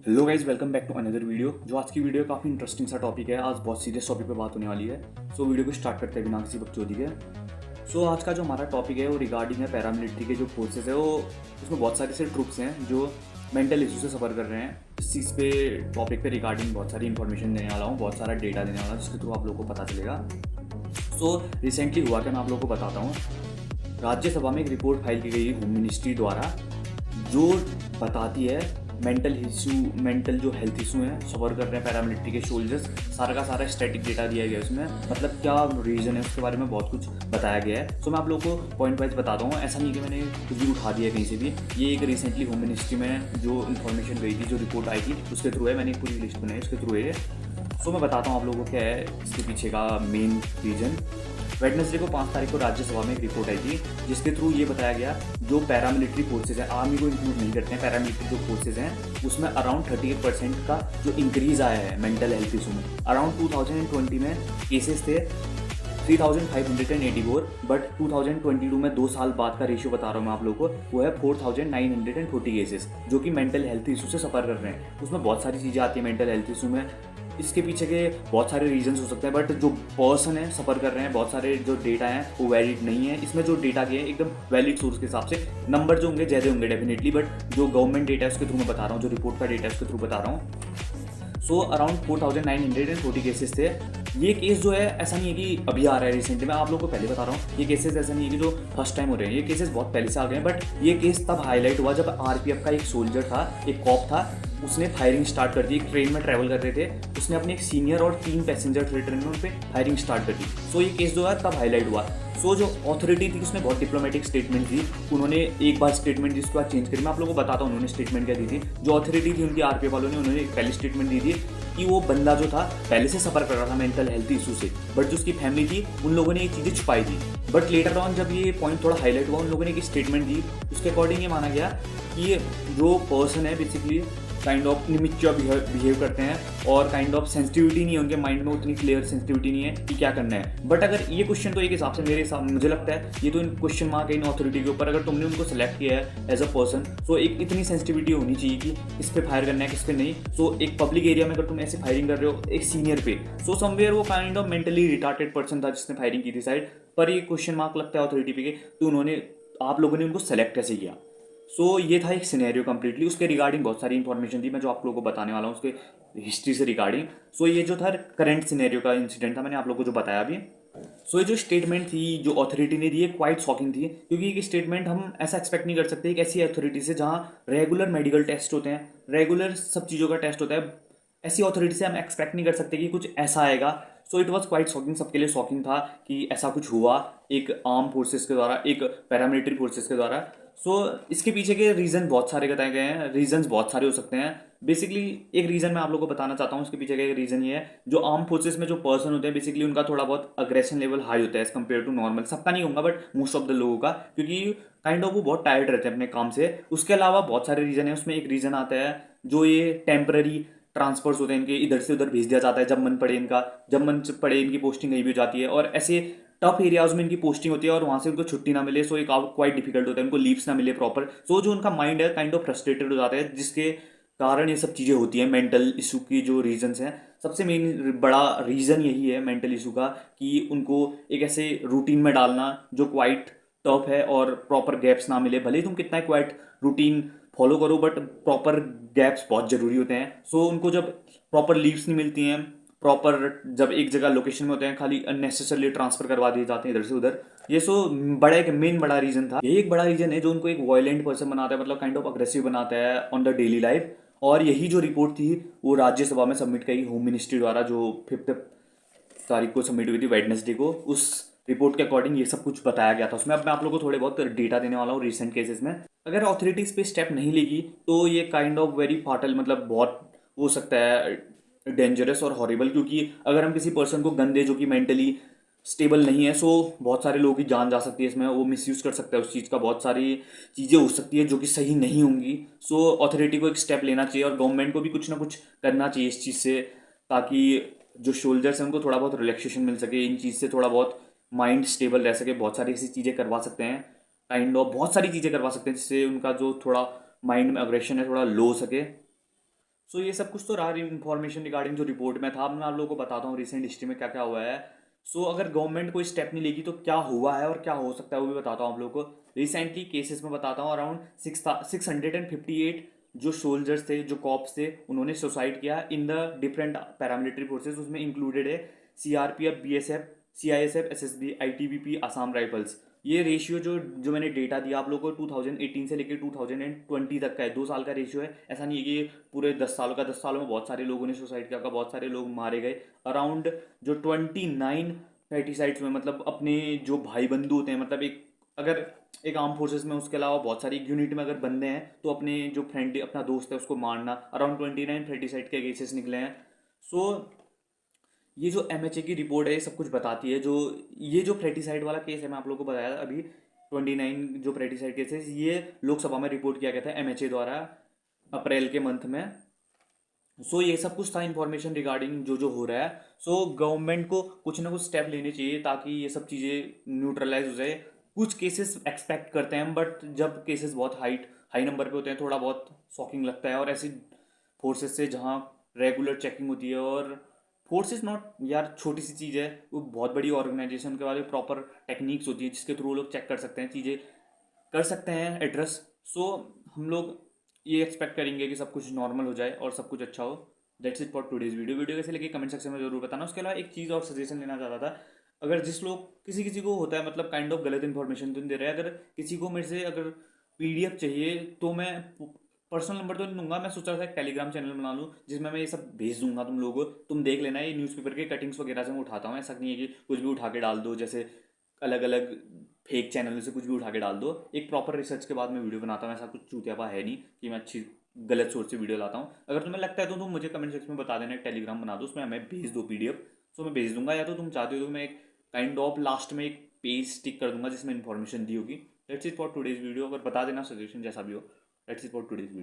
Hello guys, welcome back to another video. जो आज की वीडियो काफ़ी इंटरेस्टिंग सा टॉपिक है। आज बहुत सीरियस टॉपिक पे बात होने वाली है। सो वीडियो को स्टार्ट करते हैं बिना किसी बकचोदी के। सो आज का जो हमारा टॉपिक है वो रिगार्डिंग है पैरामिलिट्री के जो फोर्सेस है, वो उसमें बहुत सारे से ट्रुप्स हैं जो मेंटल इशू से सफ़र कर रहे हैं। इस चीज़ पे टॉपिक पे रिगार्डिंग बहुत सारी इंफॉर्मेशन देने वाला हूँ, बहुत सारा डेटा देने वाला हूँ जिसके थ्रू आप लोगों को पता चलेगा। सो रिसेंटली हुआ क्या, मैं आप लोगों को बताता हूँ। राज्यसभा में एक रिपोर्ट फाइल की गई होम मिनिस्ट्री द्वारा, जो बताती है मेंटल जो हेल्थ इशू हैं सफ़र कर रहे हैं पैरामिलिट्री के सोल्जर्स। सारा का सारा स्टैटिक डेटा दिया गया है उसमें, मतलब क्या रीज़न है उसके बारे में बहुत कुछ बताया गया है। सो मैं आप लोगों को पॉइंट वाइज बताता हूँ, ऐसा नहीं कि मैंने कुछ भी उठा दिया कहीं से भी। ये एक रिसेंटली होम मिनिस्ट्री में जो इन्फॉर्मेशन गई थी, जो रिपोर्ट आई थी, उसके थ्रू है। मैंने एक पूरी लिस्ट बनाई, उसके थ्रू है। सो मैं बताता हूँ आप लोगों को क्या है इसके पीछे का मेन रीज़न। वेडनेसडे को 5 तारीख को राज्यसभा में एक रिपोर्ट आई थी जिसके थ्रू ये बताया गया, जो पैरामिलिट्री फोर्सेज हैं, आर्मी को इंक्लूड नहीं करते हैं, पैरामिलिट्री जो फोर्सेज हैं उसमें अराउंड 38% का जो इंक्रीज आया है मेंटल हेल्थ इशू में। अराउंड 2020 में केसेस थे 3584, बट 2022 में 2 साल बाद का रेशियो बता रहा हूँ मैं आप लोगों को, वो है 4940 केसेस जो कि मेंटल हेल्थ इशू से सफ़र कर रहे हैं। उसमें बहुत सारी चीज़ें आती हैं मेंटल हेल्थ इशू में। इसके पीछे के बहुत सारे रीजंस हो सकते हैं, बट जो पर्सन है सफ़र कर रहे हैं, बहुत सारे जो डेटा हैं वो वैलिड नहीं है। इसमें जो डेटा के हैं एकदम वैलिड सोर्स के हिसाब से, नंबर जो होंगे ज़्यादा होंगे डेफिनेटली, बट जो गवर्नमेंट डेटा है उसके थ्रू मैं बता रहा हूँ, जो रिपोर्ट का डेटा है उसके थ्रू बता रहा हूँ। सो अराउंड 4940 केसेस थे। ये केस जो है ऐसा नहीं है कि अभी आ रहा है रिसेंटली, मैं आप लोगों को पहले बता रहा हूँ। ये केसेस ऐसा नहीं है कि जो फर्स्ट टाइम हो रहे हैं, ये केसेस बहुत पहले से आ गए हैं। बट ये केस तब हाईलाइट हुआ जब आरपीएफ का एक सोल्जर था, एक कॉप था, उसने फायरिंग स्टार्ट कर दी। एक ट्रेन में ट्रैवल कर रहे थे, उसने अपने एक सीनियर और 3 पैसेंजर थे ट्रेन में, उन पर फायरिंग स्टार्ट कर दी। सो ये केस जो है तब हाईलाइट हुआ। सो जो अथॉरिटी थी उसने बहुत डिप्लोमेटिक स्टेटमेंट दी। उन्होंने एक बार स्टेटमेंट दी, उसके बाद चेंज करी। मैं आप लोगों को बताता हूँ उन्होंने स्टेटमेंट क्या दी थी। जो अथॉरिटी थी उनकी आरपीएफ वालों ने, उन्होंने एक पहली स्टेटमेंट दी थी कि वो बंदा जो था पहले से सफ़र कर रहा था मेंटल हेल्थ इशू से, बट जो उसकी फैमिली थी उन लोगों ने ये चीज़ें छुपाई थी। बट लेटर ऑन जब ये पॉइंट थोड़ा हाईलाइट हुआ, उन लोगों ने एक स्टेटमेंट दी, उसके अकॉर्डिंग ये माना गया कि जो पर्सन है basically kind of immature behave करते हैं और काइंड ऑफ सेंसिटिविटी नहीं है उनके माइंड में, उतनी क्लियर सेंसिटिविटी नहीं है कि क्या करना है। बट अगर ये क्वेश्चन तो एक हिसाब से मेरे हिसाब मुझे लगता है ये तो क्वेश्चन मार्क है इन अथॉरिटी के ऊपर। अगर तुमने उनको सेलेक्ट किया है एज अ पर्सन, सो एक इतनी सेंसिटिविटी होनी चाहिए कि किस पे फायर करना है किस पे नहीं। सो एक पब्लिक एरिया में अगर तुम ऐसे फायरिंग कर रहे हो एक सीनियर पे, सो समवेयर वो kind of mentally retarded person था जिसने फायरिंग की थी साइड पर। ये क्वेश्चन मार्क लगता है अथॉरिटी पे, तो उन्होंने आप लोगों ने उनको सेलेक्ट कैसे किया। सो ये था एक सिनेरियो कंप्लीटली। उसके रिगार्डिंग बहुत सारी इंफॉर्मेशन थी, मैं जो आप लोगों को बताने वाला हूँ उसके हिस्ट्री से रिगार्डिंग। सो ये जो था करंट सिनेरियो का इंसिडेंट था, मैंने आप लोगों को जो बताया अभी। सो ये जो स्टेटमेंट थी जो अथॉरिटी ने दी है क्वाइट शॉकिंग थी, क्योंकि ये स्टेटमेंट हम ऐसा एक्सपेक्ट नहीं कर सकते एक ऐसी अथॉरिटी से जहाँ रेगुलर मेडिकल टेस्ट होते हैं, रेगुलर सब चीज़ों का टेस्ट होता है। ऐसी अथॉरिटी से हम एक्सपेक्ट नहीं कर सकते कि कुछ ऐसा आएगा। So it was quite shocking, सबके लिए शॉकिंग था कि ऐसा कुछ हुआ एक आर्म फोर्सेस के द्वारा, एक पैरामिलिट्री फोर्सेस के द्वारा। सो इसके पीछे के रीज़न बहुत सारे बताए गए हैं, रीजंस बहुत सारे हो सकते हैं। बेसिकली एक रीज़न मैं आप लोगों को बताना चाहता हूँ, उसके पीछे का एक रीज़न ये है, जो आर्म फोर्सेस में जो पर्सन होते हैं बेसिकली उनका थोड़ा बहुत अग्रेशन लेवल हाई होता है एज कम्पेयर टू नॉर्मल। सबका नहीं होगा बट मोस्ट ऑफ द लोगों का, क्योंकि काइंड ऑफ वो बहुत टायर्ड रहते हैं अपने काम से। उसके अलावा बहुत सारे रीज़न है, उसमें एक रीज़न आता है जो ये टेम्पररी ट्रांसफर्स होते हैं, इनके इधर से उधर भेज दिया जाता है जब मन पड़े इनका, जब मन पड़े इनकी पोस्टिंग कहीं भी हो जाती है, और ऐसे टफ एरियाज में इनकी पोस्टिंग होती है और वहाँ से उनको छुट्टी ना मिले। सो एक क्वाइट डिफिकल्ट होता है, उनको लीव्स ना मिले प्रॉपर। सो जो उनका माइंड है काइंड ऑफ फ्रस्ट्रेटेड हो जाता है, जिसके कारण ये सब चीज़ें होती हैं। मेंटल इशू की जो रीजंस हैं, सबसे मेन बड़ा रीज़न यही है मेंटल इशू का, कि उनको एक ऐसे रूटीन में डालना जो क्वाइट टफ है और प्रॉपर गैप्स ना मिले। भले ही तुम कितना क्वाइट रूटीन फॉलो करो बट प्रॉपर गैप्स बहुत ज़रूरी होते हैं। सो उनको जब प्रॉपर लीव्स नहीं मिलती हैं, प्रॉपर जब एक जगह लोकेशन में होते हैं, खाली अननेसेसरली ट्रांसफर करवा दिए जाते हैं इधर से उधर। ये सो बड़ा एक मेन बड़ा रीजन था, ये एक बड़ा रीजन है जो उनको एक वायलेंट पर्सन बनाता है, मतलब काइंड ऑफ अग्रेसिव बनाता है ऑन द डेली लाइफ। और यही जो रिपोर्ट थी वो राज्यसभा में सबमिट करी होम मिनिस्ट्री द्वारा, जो 5 तारीख को सबमिट हुई थी वेडनेसडे को। उस रिपोर्ट के अकॉर्डिंग ये सब कुछ बताया गया था उसमें। अब मैं आप लोगों को थोड़े बहुत डेटा देने वाला हूँ रिसेंट केसेस में। अगर अथॉरिटीज पे स्टेप नहीं लेगी तो ये काइंड ऑफ वेरी फाटल, मतलब बहुत हो सकता है डेंजरस और हॉरिबल। क्योंकि अगर हम किसी पर्सन को गंदे जो कि मेंटली स्टेबल नहीं है, सो बहुत सारे लोगों की जान जा सकती है इसमें, वो मिसयूज़ कर सकता है उस चीज़ का, बहुत सारी चीज़ें हो सकती है जो कि सही नहीं होंगी। सो अथॉरिटी को एक स्टेप लेना चाहिए और गवर्नमेंट को भी कुछ ना कुछ करना चाहिए इस चीज़ से, ताकि जो सोल्जर्स हैं उनको थोड़ा बहुत रिलैक्सेशन मिल सके, इन चीज़ से थोड़ा बहुत माइंड स्टेबल रह सके। बहुत सारी ऐसी चीज़ें करवा सकते हैं, काइंड ऑफ बहुत सारी चीज़ें करवा सकते हैं जिससे उनका जो थोड़ा माइंड में अग्रेशन है थोड़ा लो हो सके। सो ये सब कुछ तो रहा इन्फॉर्मेशन रिगार्डिंग जो रिपोर्ट में था। अब मैं आप लोगों को बताता हूँ रिसेंट हिस्ट्री में क्या क्या हुआ है। सो अगर गवर्नमेंट कोई स्टेप नहीं लेगी तो क्या हुआ है और क्या हो सकता है वो भी बताता हूँ आप लोगों को। रिसेंटली केसेस में बताता हूँ, अराउंड 658 जो सोल्जर्स थे, जो कॉप्स थे, उन्होंने सुसाइड किया in the different paramilitary forces. उसमें इंक्लूडेड है CRPF, BSF, CISF, SSB, ITBP, Assam rifles. ये रेशियो जो जो मैंने डेटा दिया आप लोगों को 2018 से लेकर 2020 तक का है, 2 साल का रेशियो है। ऐसा नहीं है कि ये पूरे 10 सालों का, 10 सालों में बहुत सारे लोगों ने सुसाइड किया, बहुत सारे लोग मारे गए। अराउंड जो 29 फैटिसाइड्स में, मतलब अपने जो भाई बंधु होते हैं, मतलब एक अगर एक आर्म फोर्सेस में, उसके अलावा बहुत सारी यूनिट में अगर बंदे हैं तो अपने जो फ्रेंड, अपना दोस्त है, उसको मारना। अराउंड 29 फैटिसाइड के केसेस निकले हैं। सो ये जो एमएचए की रिपोर्ट है ये सब कुछ बताती है। जो ये जो फ्रेटिसाइड वाला केस है, मैं आप लोगों को बताया था अभी, 29 जो फ्रेटिसाइड केसेस, ये लोकसभा में रिपोर्ट किया गया था एमएचए द्वारा अप्रैल के मंथ में। सो ये सब कुछ था इन्फॉर्मेशन रिगार्डिंग जो जो हो रहा है। सो गवर्नमेंट को कुछ ना कुछ स्टेप लेने चाहिए ताकि ये सब चीज़ें न्यूट्रलाइज हो जाए। कुछ केसेस एक्सपेक्ट करते हैं, बट जब केसेस बहुत हाई नंबर पे होते हैं, थोड़ा बहुत शॉकिंग लगता है। और ऐसी फोर्सेस से जहाँ रेगुलर चेकिंग होती है, और फोर्सेस नॉट यार छोटी सी चीज़ है, वो बहुत बड़ी ऑर्गेनाइजेशन के वाले प्रॉपर टेक्निक्स होती है जिसके थ्रू लोग चेक कर सकते हैं, चीज़ें कर सकते हैं एड्रेस। सो हम लोग ये एक्सपेक्ट करेंगे कि सब कुछ नॉर्मल हो जाए और सब कुछ अच्छा हो। That's it for today's video कैसे लगी कमेंट सेक्शन में जरूर बताना। उसके अलावा एक चीज़ और सजेशन लेना चाहता था। अगर जिस लोग किसी किसी को होता है, मतलब काइंड ऑफ गलत इन्फॉर्मेशन तो नहीं दे रहे हैं, अगर किसी को मेरे से अगर पीडीएफ चाहिए तो मैं पर्सनल नंबर तो नहीं दूंगा। मैं सोच रहा था एक टेलीग्राम चैनल बना लूँ जिसमें मैं ये सब भेज दूंगा तुम लोगों को। तुम देख लेना, ये न्यूज़पेपर के कटिंग्स वगैरह से मैं उठाता हूँ। ऐसा नहीं है कि कुछ भी उठा के डाल दो, जैसे अलग अलग फेक चैनल से कुछ भी उठा के डाल दो। एक प्रॉपर रिसर्च के बाद मैं वीडियो बनाता हूँ। ऐसा कुछ चूतियापा है नहीं कि मैं अच्छी गलत सोर्स से वीडियो लाता हूँ। अगर तुम्हें लगता है तो तुम मुझे कमेंट सेक्शन में बता देना, एक टेलीग्राम बना दो, उसमें हमें भेज दो पीडीएफ। सो मैं भेज दूंगा, या तो तुम चाहते हो तो मैं एक काइंड ऑफ लास्ट में एक पेज स्टिक कर दूंगा जिसमें इन्फॉर्मेशन दी होगी। Let's it for today's video. अगर बता देना सजेशन जैसा भी हो। Let's it for today's video.